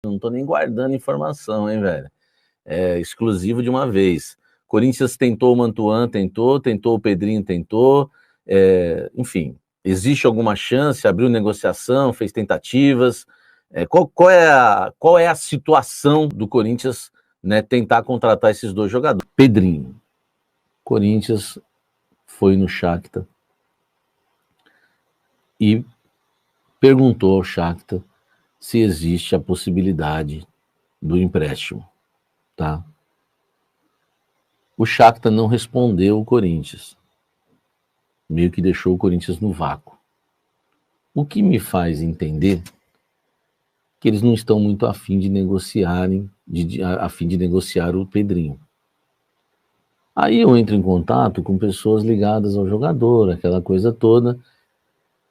Não tô nem guardando informação, hein, velho? É exclusivo de uma vez. Corinthians tentou o Mantuan, tentou o Pedrinho, tentou. Enfim, existe alguma chance? Abriu negociação, fez tentativas. Qual é a situação do Corinthians, né, tentar contratar esses dois jogadores? Pedrinho. Corinthians foi no Shakhtar e perguntou ao Shakhtar se existe a possibilidade do empréstimo, tá? O Shakhtar não respondeu o Corinthians, meio que deixou o Corinthians no vácuo. O que me faz entender que eles não estão muito afim de negociarem, afim de negociar o Pedrinho. Aí eu entro em contato com pessoas ligadas ao jogador, aquela coisa toda,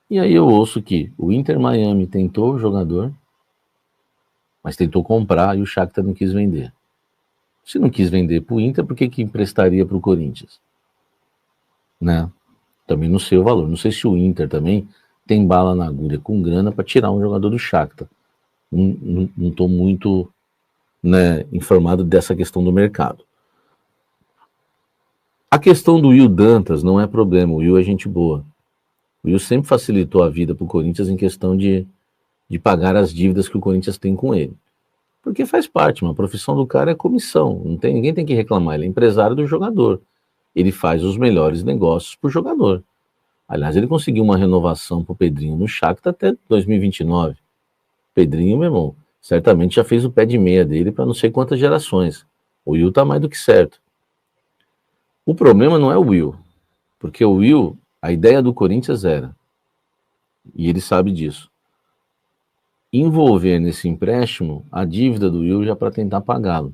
e aí eu ouço que o Inter Miami tentou o jogador, mas tentou comprar e o Shakhtar não quis vender. Se não quis vender para o Inter, por que emprestaria para o Corinthians? Né? Também não sei o valor. Não sei se o Inter também tem bala na agulha com grana para tirar um jogador do Shakhtar. Não estou muito, né, informado dessa questão do mercado. A questão do Will Dantas não é problema. O Will é gente boa. O Will sempre facilitou a vida para o Corinthians em questão de pagar as dívidas que o Corinthians tem com ele. Porque faz parte, a profissão do cara é comissão. Ninguém tem que reclamar. Ele é empresário do jogador. Ele faz os melhores negócios para o jogador. Aliás, ele conseguiu uma renovação para o Pedrinho no Shakhtar até 2029. Pedrinho, meu irmão, certamente já fez o pé de meia dele para não sei quantas gerações. O Will tá mais do que certo. O problema não é o Will, porque o Will, a ideia do Corinthians era, e ele sabe disso, envolver nesse empréstimo a dívida do Will já para tentar pagá-lo,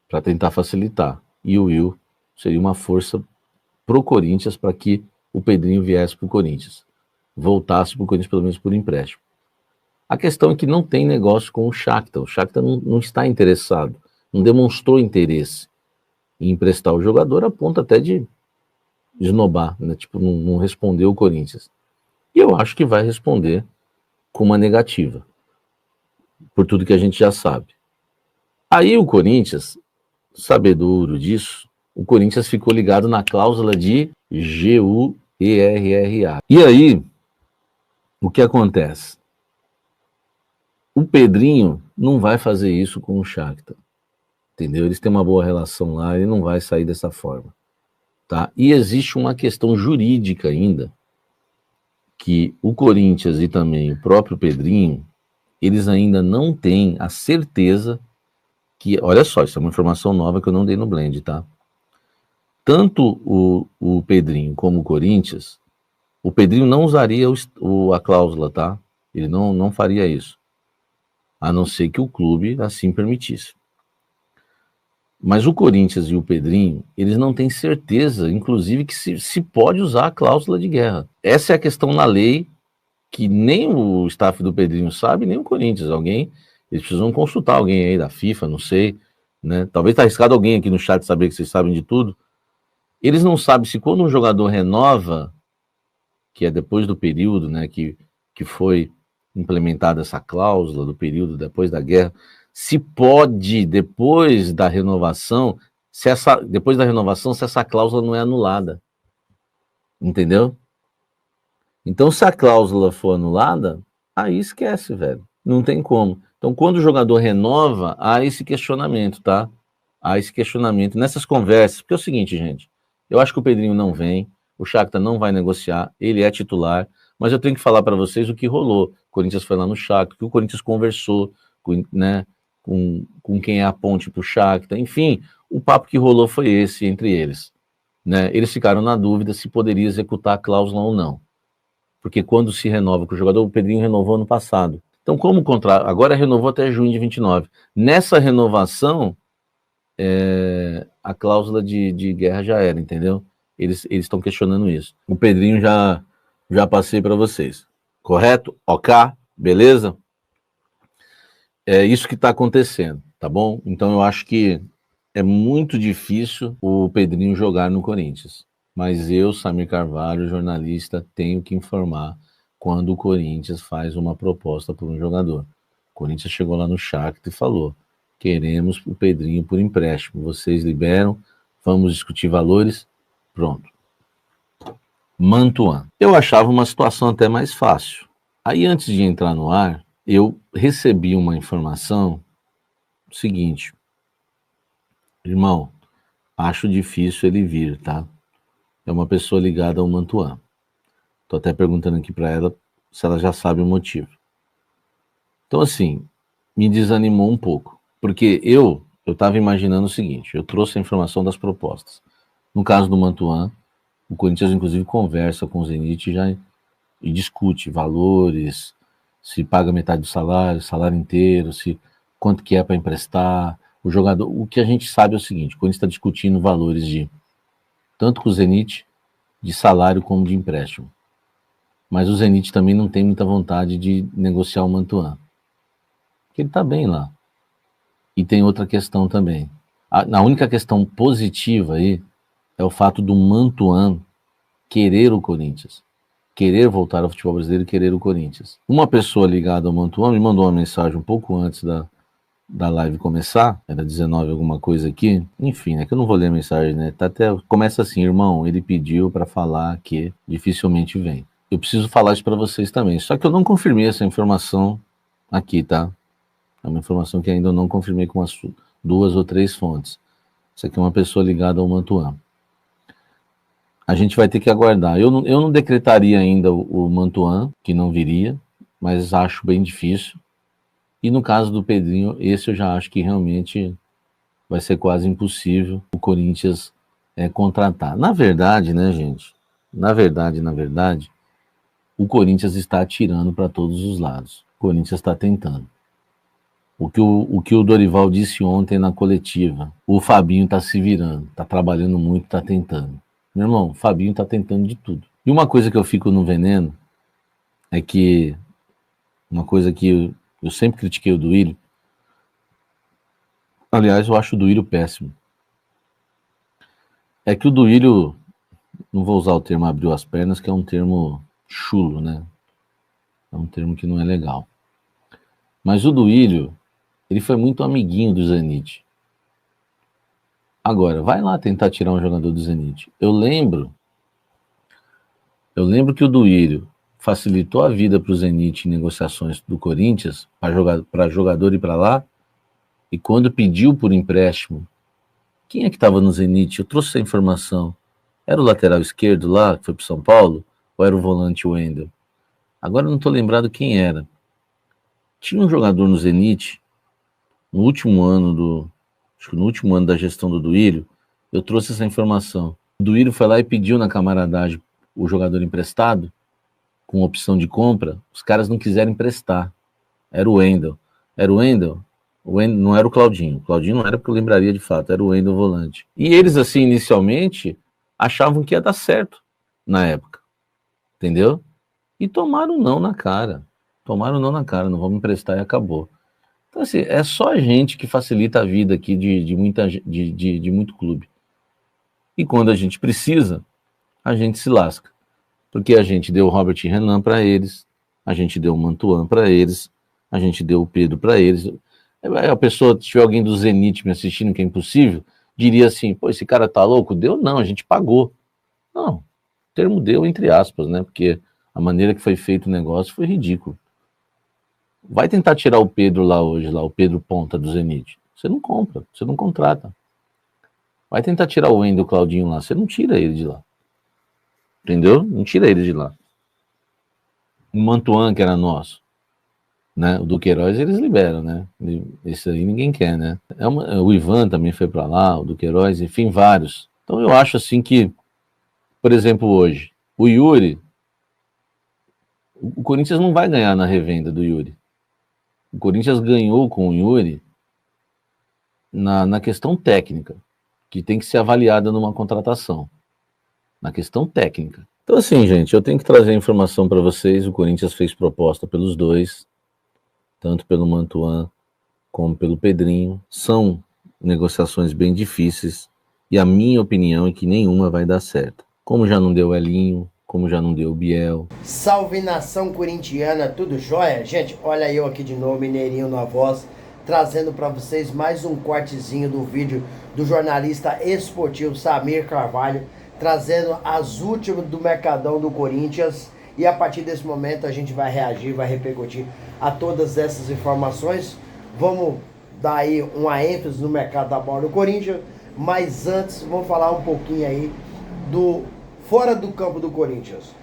para tentar facilitar. E o Will seria uma força pro Corinthians para que o Pedrinho viesse para o Corinthians, voltasse para o Corinthians pelo menos por empréstimo. A questão é que não tem negócio com o Shakhtar. O Shakhtar não está interessado, não demonstrou interesse em emprestar o jogador, a ponto até de esnobar, né? Tipo, não respondeu o Corinthians. E eu acho que vai responder com uma negativa, por tudo que a gente já sabe. Aí o Corinthians, sabedor disso, o Corinthians ficou ligado na cláusula de GUERRA. E aí, o que acontece? O Pedrinho não vai fazer isso com o Shakhtar, entendeu? Eles têm uma boa relação lá, ele não vai sair dessa forma, tá? E existe uma questão jurídica ainda, que o Corinthians e também o próprio Pedrinho, eles ainda não têm a certeza que, olha só, isso é uma informação nova que eu não dei no Blend, tá? Tanto o Pedrinho como o Corinthians, o Pedrinho não usaria a cláusula, tá? Ele não faria isso, a não ser que o clube assim permitisse. Mas o Corinthians e o Pedrinho, eles não têm certeza, inclusive, que se pode usar a cláusula de guerra. Essa é a questão na lei que nem o staff do Pedrinho sabe, nem o Corinthians. Eles precisam consultar alguém aí da FIFA, não sei, né? Talvez está arriscado alguém aqui no chat saber que vocês sabem de tudo. Eles não sabem se quando um jogador renova, que é depois do período, né, que foi implementada essa cláusula do período depois da guerra, se pode, depois da renovação, se essa cláusula não é anulada. Entendeu? Então, se a cláusula for anulada, aí esquece, velho. Não tem como. Então, quando o jogador renova, há esse questionamento, tá? Há esse questionamento nessas conversas. Porque é o seguinte, gente. Eu acho que o Pedrinho não vem, o Shakhtar não vai negociar, ele é titular, mas eu tenho que falar para vocês o que rolou. O Corinthians foi lá no Shakhtar, que o Corinthians conversou, né, com quem é a ponte para o Shakhtar, enfim, o papo que rolou foi esse entre eles, né? Eles ficaram na dúvida se poderia executar a cláusula ou não, porque quando se renova com o jogador, o Pedrinho renovou ano passado. Então, como o contrato agora renovou até junho de 29, nessa renovação a cláusula de guerra já era, entendeu? Eles estão questionando isso. O Pedrinho já passei para vocês, correto? Ok? Beleza? É isso que está acontecendo, tá bom? Então eu acho que é muito difícil o Pedrinho jogar no Corinthians. Mas eu, Samir Carvalho, jornalista, tenho que informar quando o Corinthians faz uma proposta por um jogador. Corinthians chegou lá no Shakhtar e falou: queremos o Pedrinho por empréstimo, vocês liberam, vamos discutir valores, pronto. Mantuan. Eu achava uma situação até mais fácil. Aí, antes de entrar no ar, eu recebi uma informação seguinte: irmão, acho difícil ele vir, tá? É uma pessoa ligada ao Mantuan. Tô até perguntando aqui para ela se ela já sabe o motivo. Então, assim, me desanimou um pouco, porque eu estava imaginando o seguinte: eu trouxe a informação das propostas. No caso do Mantuan, o Corinthians, inclusive, conversa com o Zenit e discute valores, se paga metade do salário, salário inteiro, se quanto que é para emprestar, o jogador. O que a gente sabe é o seguinte: o Corinthians está discutindo valores de tanto com o Zenit, de salário como de empréstimo. Mas o Zenit também não tem muita vontade de negociar o Mantuan, porque ele está bem lá. E tem outra questão também. A única questão positiva aí é o fato do Mantuan querer o Corinthians, querer voltar ao futebol brasileiro e querer o Corinthians. Uma pessoa ligada ao Mantuan me mandou uma mensagem um pouco antes da live começar, era 19 alguma coisa aqui, enfim, é que eu não vou ler a mensagem, né? Tá até, começa assim: irmão, ele pediu para falar que dificilmente vem. Eu preciso falar isso para vocês também, só que eu não confirmei essa informação aqui, tá? É uma informação que ainda eu não confirmei com as 2 ou 3 fontes. Isso aqui é uma pessoa ligada ao Mantuan. A gente vai ter que aguardar. Eu não decretaria ainda o Mantuan, que não viria, mas acho bem difícil. E no caso do Pedrinho, esse eu já acho que realmente vai ser quase impossível o Corinthians contratar. Na verdade, né, gente? Na verdade, o Corinthians está atirando para todos os lados. O Corinthians está tentando. O que o Dorival disse ontem na coletiva: o Fabinho está se virando, está trabalhando muito, está tentando. Meu irmão, o Fabinho está tentando de tudo. E uma coisa que eu fico no veneno é que, uma coisa que eu sempre critiquei o Duílio, aliás, eu acho o Duílio péssimo, é que o Duílio, não vou usar o termo abriu as pernas, que é um termo chulo, né? É um termo que não é legal. Mas o Duílio, ele foi muito amiguinho do Zenit. Agora, vai lá tentar tirar um jogador do Zenit. Eu lembro que o Duílio facilitou a vida para o Zenit em negociações do Corinthians, para jogador ir para lá, e quando pediu por empréstimo, quem é que estava no Zenit? Eu trouxe essa informação. Era o lateral esquerdo lá, que foi para São Paulo, ou era o volante Wendel? Agora eu não estou lembrado quem era. Tinha um jogador no Zenit, no último ano da gestão do Duílio, eu trouxe essa informação. O Duílio foi lá e pediu na camaradagem o jogador emprestado, com opção de compra, os caras não quiseram emprestar. Era o Wendel. Era o Wendel? Não era o Claudinho. O Claudinho não era, porque eu lembraria de fato, era o Wendel volante. E eles, assim, inicialmente, achavam que ia dar certo na época. Entendeu? E tomaram não na cara. Não vamos emprestar e acabou. Então, assim, é só a gente que facilita a vida aqui de muito clube. E quando a gente precisa, a gente se lasca. Porque a gente deu o Robert Renan para eles, a gente deu o Mantuan para eles, a gente deu o Pedro para eles. A pessoa, se tiver alguém do Zenit me assistindo, que é impossível, diria assim: pô, esse cara tá louco? Deu? Não, a gente pagou. Não, o termo deu entre aspas, né? Porque a maneira que foi feito o negócio foi ridículo. Vai tentar tirar o Pedro lá hoje, o Pedro Ponta do Zenit. Você não compra, você não contrata. Vai tentar tirar o Wendel, o Claudinho lá, você não tira ele de lá. Entendeu? Não tira ele de lá. O Mantuan, que era nosso, né? O Duqueiroz eles liberam, né? Esse aí ninguém quer, né? O Ivan também foi para lá, o Duqueiroz, enfim, vários. Então eu acho assim que, por exemplo, hoje, o Yuri, o Corinthians não vai ganhar na revenda do Yuri. O Corinthians ganhou com o Yuri na questão técnica, que tem que ser avaliada numa contratação. Na questão técnica. Então, assim, gente, eu tenho que trazer a informação para vocês. O Corinthians fez proposta pelos dois, tanto pelo Mantuan como pelo Pedrinho. São negociações bem difíceis e a minha opinião é que nenhuma vai dar certo. Como já não deu o Elinho, como já não deu o Biel. Salve nação corintiana, tudo jóia? Gente, olha eu aqui de novo, Mineirinho na voz, trazendo para vocês mais um cortezinho do vídeo do jornalista esportivo Samir Carvalho, trazendo as últimas do Mercadão do Corinthians. E a partir desse momento a gente vai reagir, vai repercutir a todas essas informações. Vamos dar aí uma ênfase no mercado da bola do Corinthians, mas antes vamos falar um pouquinho aí do fora do campo do Corinthians.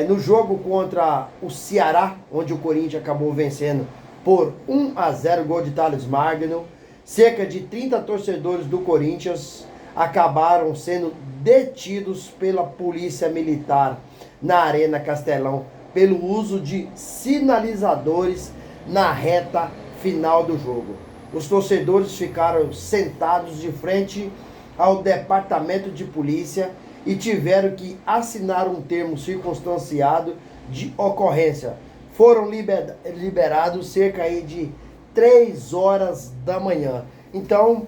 No jogo contra o Ceará, onde o Corinthians acabou vencendo por 1-0, gol de Thales Magno, cerca de 30 torcedores do Corinthians acabaram sendo detidos pela polícia militar na Arena Castelão pelo uso de sinalizadores na reta final do jogo. Os torcedores ficaram sentados de frente ao departamento de polícia e tiveram que assinar um termo circunstanciado de ocorrência. Foram liberados cerca aí de 3 horas da manhã. Então,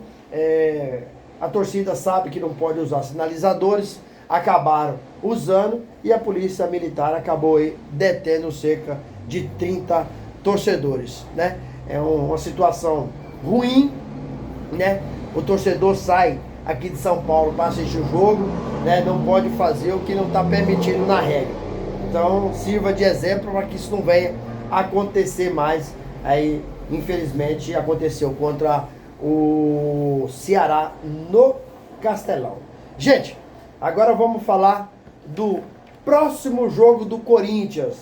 a torcida sabe que não pode usar sinalizadores, acabaram usando e a polícia militar acabou aí detendo cerca de 30 torcedores, né? É uma situação ruim, né? O torcedor sai aqui de São Paulo para assistir o jogo, né? Não pode fazer o que não está permitido na regra. Então sirva de exemplo para que isso não venha acontecer mais. Aí, infelizmente, aconteceu contra o Ceará no Castelão. Gente, agora vamos falar do próximo jogo do Corinthians,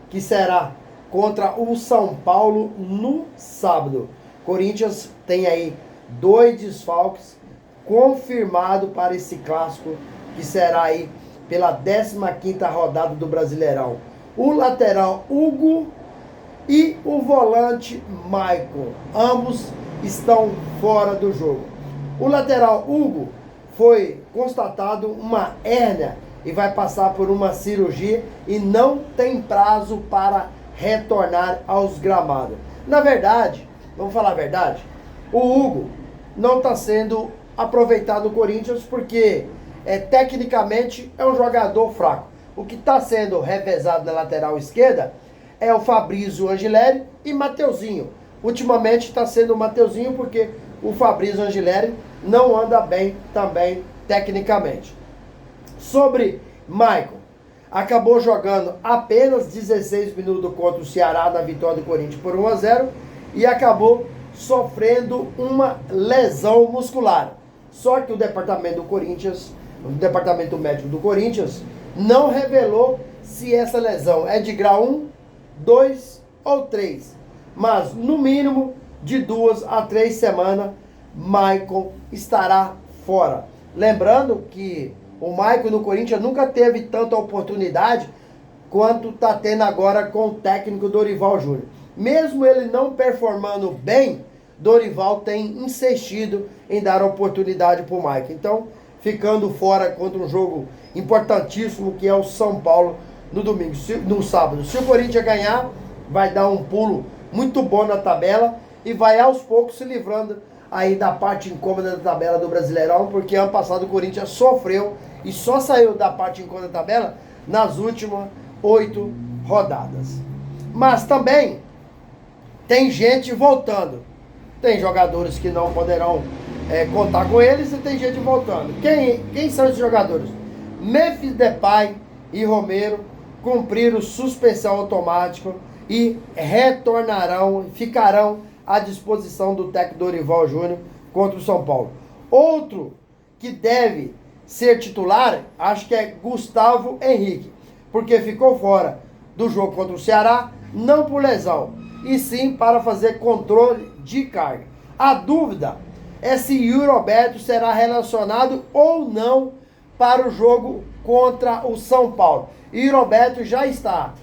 que será contra o São Paulo no sábado. Corinthians tem aí 2 desfalques confirmado para esse clássico, que será aí pela 15ª rodada do Brasileirão. O lateral Hugo e o volante Maicon, ambos estão fora do jogo. O lateral Hugo foi constatado uma hérnia e vai passar por uma cirurgia e não tem prazo para retornar aos gramados. Na verdade, vamos falar a verdade, o Hugo não está sendo aproveitado no Corinthians porque tecnicamente é um jogador fraco. O que está sendo revezado na lateral esquerda é o Fabrício Angileri e Mateuzinho. Ultimamente está sendo o Mateuzinho porque o Fabrício Angileri não anda bem também tecnicamente. Sobre Maicon, acabou jogando apenas 16 minutos contra o Ceará na vitória do Corinthians por 1-0 e acabou sofrendo uma lesão muscular. Só que o departamento do Corinthians, o departamento médico do Corinthians, não revelou se essa lesão é de grau 1, 2 ou 3. Mas, no mínimo, de 2 a 3 semanas, Maicon estará fora. Lembrando que o Maicon no Corinthians nunca teve tanta oportunidade quanto está tendo agora com o técnico Dorival Júnior. Mesmo ele não performando bem, Dorival tem insistido em dar oportunidade para o Maicon. Então, ficando fora contra um jogo importantíssimo que é o São Paulo no domingo, no sábado. Se o Corinthians ganhar, vai dar um pulo muito bom na tabela e vai aos poucos se livrando aí da parte incômoda da tabela do Brasileirão, porque ano passado o Corinthians sofreu e só saiu da parte incômoda da tabela nas últimas 8 rodadas. Mas também tem gente voltando. Tem jogadores que não poderão contar com eles e tem gente voltando. Quem são esses jogadores? Memphis Depay e Romero cumpriram suspensão automática e retornarão, ficarão à disposição do técnico Dorival Júnior contra o São Paulo. Outro que deve ser titular, acho que é Gustavo Henrique, porque ficou fora do jogo contra o Ceará, não por lesão, e sim para fazer controle de carga. A dúvida é se Yuri Alberto será relacionado ou não para o jogo contra o São Paulo. Yuri Alberto já está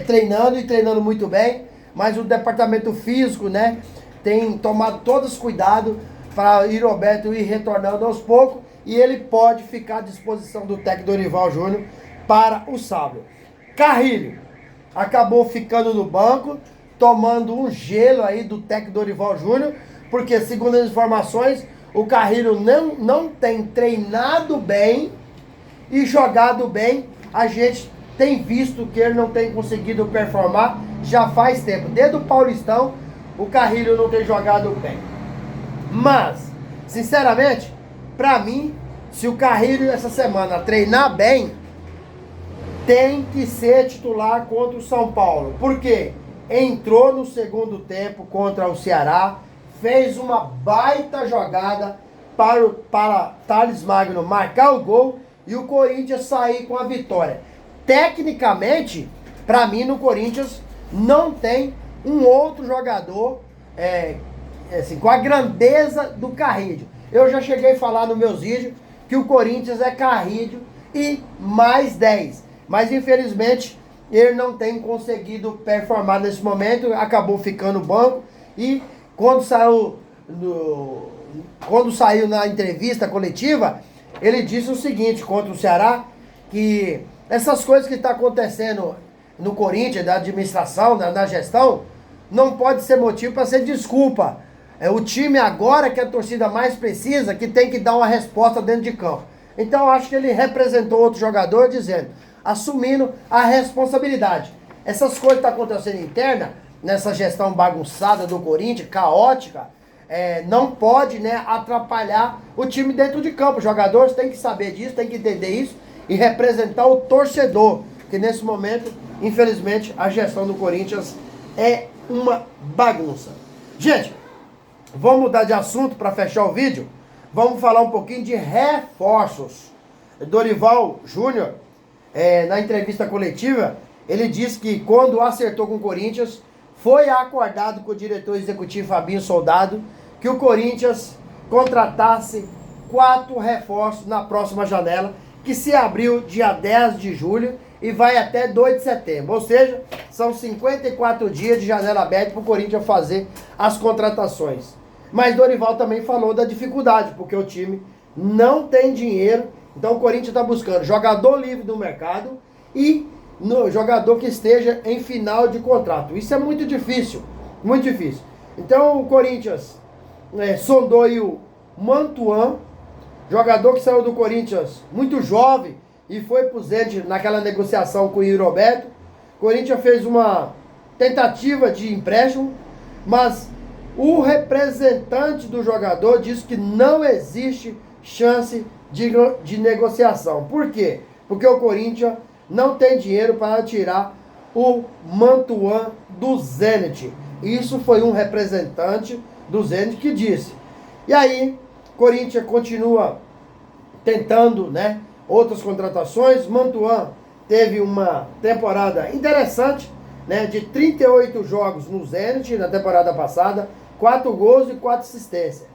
treinando e treinando muito bem, mas o departamento físico, né, tem tomado todos os cuidados para Yuri Alberto ir retornando aos poucos e ele pode ficar à disposição do técnico Dorival Júnior para o sábado. Carrilho acabou ficando no banco, tomando um gelo aí do técnico Dorival Júnior, porque segundo as informações, o Carrilho não tem treinado bem e jogado bem a gente tem visto que ele não tem conseguido performar já faz tempo. Desde o Paulistão, o Carrilho não tem jogado bem. Mas, sinceramente, pra mim, se o Carrilho essa semana treinar bem, tem que ser titular contra o São Paulo. Por quê? Entrou no segundo tempo contra o Ceará, fez uma baita jogada para Thales Magno marcar o gol e o Corinthians sair com a vitória. Tecnicamente, para mim no Corinthians não tem um outro jogador assim, com a grandeza do Carrilho. Eu já cheguei a falar nos meus vídeos que o Corinthians é Carrilho e mais 10. Mas infelizmente ele não tem conseguido performar nesse momento, acabou ficando no banco e quando saiu na entrevista coletiva, ele disse o seguinte contra o Ceará, que essas coisas que estão acontecendo no Corinthians, da administração, da gestão, não pode ser motivo para ser desculpa. É o time agora que a torcida mais precisa, que tem que dar uma resposta dentro de campo. Então eu acho que ele representou outro jogador dizendo, assumindo a responsabilidade. Essas coisas que estão acontecendo interna, nessa gestão bagunçada do Corinthians, caótica, não pode, né, atrapalhar o time dentro de campo. Os jogadores têm que saber disso, têm que entender isso e representar o torcedor, que nesse momento, infelizmente, a gestão do Corinthians é uma bagunça. Gente, vamos mudar de assunto para fechar o vídeo. Vamos falar um pouquinho de reforços. Dorival Júnior, na entrevista coletiva, ele disse que quando acertou com o Corinthians, foi acordado com o diretor executivo Fabinho Soldado que o Corinthians contratasse 4 reforços na próxima janela, que se abriu dia 10 de julho e vai até 2 de setembro. Ou seja, são 54 dias de janela aberta para o Corinthians fazer as contratações. Mas Dorival também falou da dificuldade, porque o time não tem dinheiro. Então o Corinthians está buscando jogador livre do mercado e jogador que esteja em final de contrato. Isso é muito difícil, muito difícil. Então o Corinthians sondou aí o Mantuan, jogador que saiu do Corinthians muito jovem e foi pro Zenit naquela negociação com o Yuri Roberto. O Corinthians fez uma tentativa de empréstimo, mas o representante do jogador disse que não existe chance de negociação. Por quê? Porque o Corinthians não tem dinheiro para tirar o Mantuan do Zenit. Isso foi um representante do Zenit que disse. E aí, Corinthians continua tentando, né, outras contratações. Mantuan teve uma temporada interessante, né, de 38 jogos no Zenit na temporada passada, 4 gols e 4 assistências.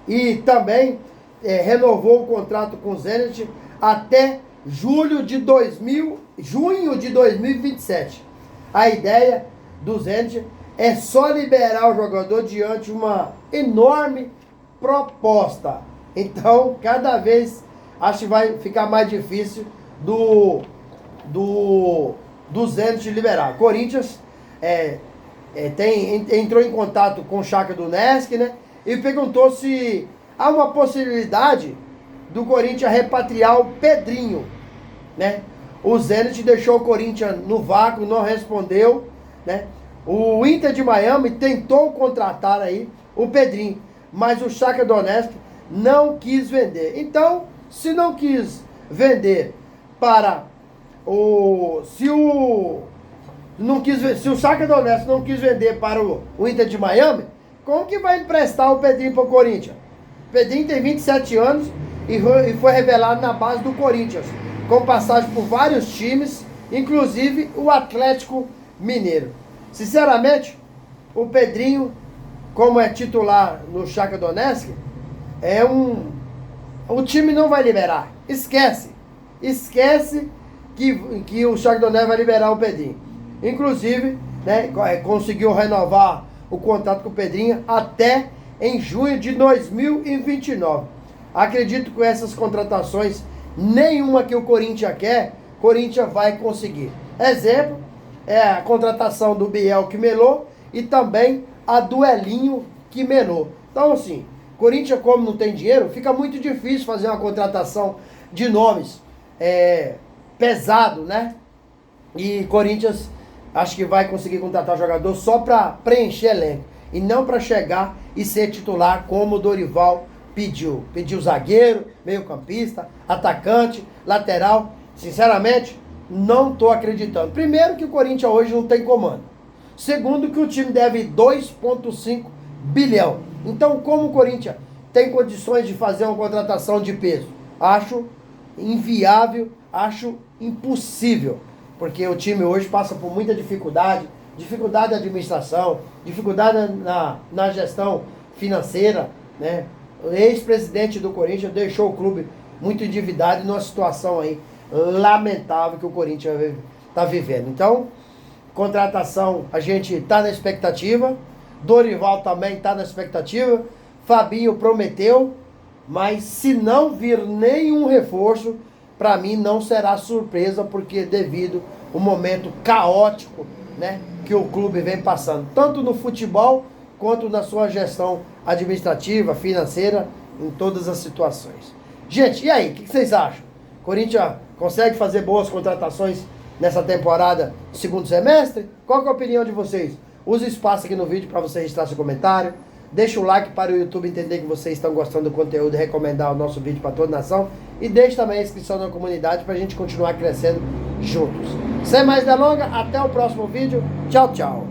E também renovou o contrato com o Zenit até junho de 2027. A ideia do Zenit é só liberar o jogador diante de uma enorme proposta. Então, cada vez acho que vai ficar mais difícil do Zenit liberar. Corinthians entrou em contato com o Shakhtar Donetsk, né? E perguntou se há uma possibilidade do Corinthians repatriar o Pedrinho, né? O Zenit deixou o Corinthians no vácuo, não respondeu, né? O Inter de Miami tentou contratar aí o Pedrinho, mas o Shakhtar Donetsk não quis vender. Então, se não quis vender para se o Shakhtar Donetsk não quis vender para o Inter de Miami, como que vai emprestar o Pedrinho para o Corinthians? O Pedrinho tem 27 anos e foi revelado na base do Corinthians, com passagem por vários times, inclusive o Atlético Mineiro. Sinceramente, o Pedrinho, como é titular no Shakhtar Donetsk, o time não vai liberar. Esquece que o Shakhtar Donetsk vai liberar o Pedrinho. Inclusive, né, conseguiu renovar o contrato com o Pedrinho até em junho de 2029. Acredito que com essas contratações, nenhuma que o Corinthians quer, o Corinthians vai conseguir. Exemplo, a contratação do Biel que melou e também a do Elinho que melou. Então, assim, Corinthians, como não tem dinheiro, fica muito difícil fazer uma contratação de nomes pesado, né? E Corinthians acho que vai conseguir contratar jogador só para preencher elenco e não para chegar e ser titular como o Dorival pediu. Pediu zagueiro, meio-campista, atacante, lateral. Sinceramente, não estou acreditando. Primeiro que o Corinthians hoje não tem comando. Segundo que o time deve 2,5 bilhão. Então, como o Corinthians tem condições de fazer uma contratação de peso? Acho inviável, acho impossível. Porque o time hoje passa por muita dificuldade na administração, dificuldade na gestão financeira, né? O ex-presidente do Corinthians deixou o clube muito endividado numa situação aí lamentável que o Corinthians está vivendo. Então, contratação, a gente está na expectativa, Dorival também está na expectativa, Fabinho prometeu, mas se não vir nenhum reforço, para mim não será surpresa, porque devido ao momento caótico, né, que o clube vem passando, tanto no futebol quanto na sua gestão administrativa, financeira, em todas as situações. Gente, e aí, o que vocês acham? Corinthians consegue fazer boas contratações nessa temporada, segundo semestre? Qual que é a opinião de vocês? Use o espaço aqui no vídeo para você registrar seu comentário. Deixa o like para o YouTube entender que vocês estão gostando do conteúdo e recomendar o nosso vídeo para toda a nação. E deixe também a inscrição na comunidade para a gente continuar crescendo juntos. Sem mais delongas, até o próximo vídeo. Tchau, tchau.